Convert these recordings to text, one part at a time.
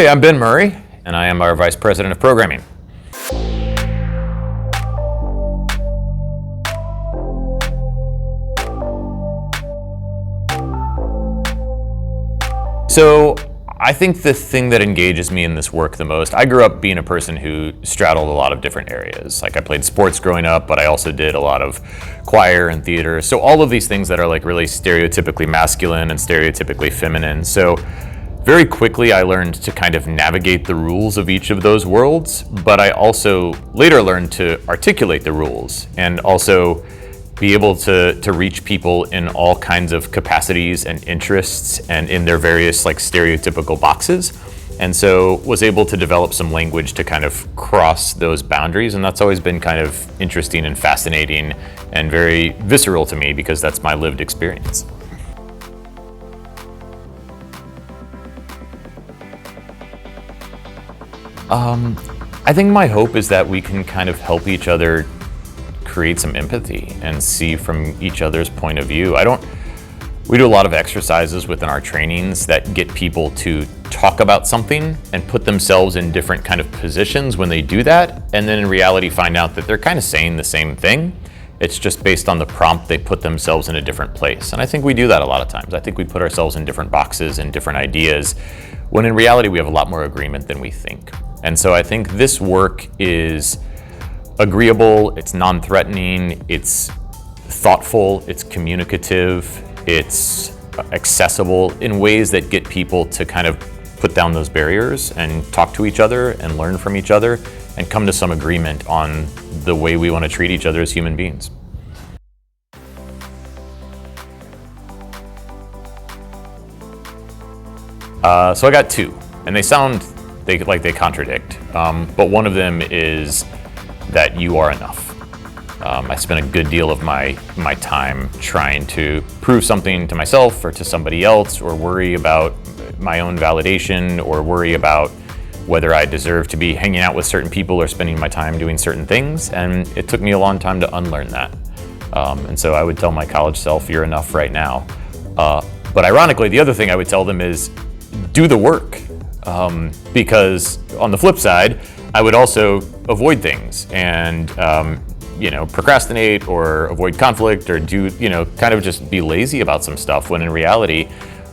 Hey, I'm Ben Murrie, and I am our Vice President of Programming. So I think the thing that engages me in this work the most, I grew up being a person who straddled a lot of different areas. Like I played sports growing up, but I also did a lot of choir and theater. So all of these things that are like really stereotypically masculine and stereotypically feminine. So very quickly I learned to kind of navigate the rules of each of those worlds, but I also later learned to articulate the rules and also be able to reach people in all kinds of capacities and interests and in their various like stereotypical boxes. And so was able to develop some language to kind of cross those boundaries. And that's always been kind of interesting and fascinating and very visceral to me because that's my lived experience. I think my hope is that we can kind of help each other create some empathy and see from each other's point of view. We do a lot of exercises within our trainings that get people to talk about something and put themselves in different kind of positions when they do that, and then in reality find out that they're kind of saying the same thing. It's just based on the prompt, they put themselves in a different place. And I think we do that a lot of times. I think we put ourselves in different boxes and different ideas, when in reality we have a lot more agreement than we think. And so I think this work is agreeable, it's non-threatening, it's thoughtful, it's communicative, it's accessible in ways that get people to kind of put down those barriers and talk to each other and learn from each other and come to some agreement on the way we want to treat each other as human beings. So I got two, and they contradict, but one of them is that you are enough. I spend a good deal of my time trying to prove something to myself or to somebody else, or worry about my own validation, or worry about whether I deserve to be hanging out with certain people or spending my time doing certain things. And it took me a long time to unlearn that. And so I would tell my college self, you're enough right now. But ironically, the other thing I would tell them is do the work. Because on the flip side, I would also avoid things and procrastinate or avoid conflict or kind of just be lazy about some stuff, when in reality,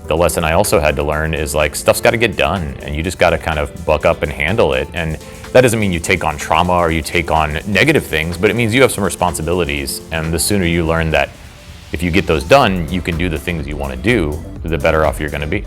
the lesson I also had to learn is like stuff's got to get done and you just got to kind of buck up and handle it. And that doesn't mean you take on trauma or you take on negative things, but it means you have some responsibilities. And the sooner you learn that if you get those done, you can do the things you want to do, the better off you're going to be.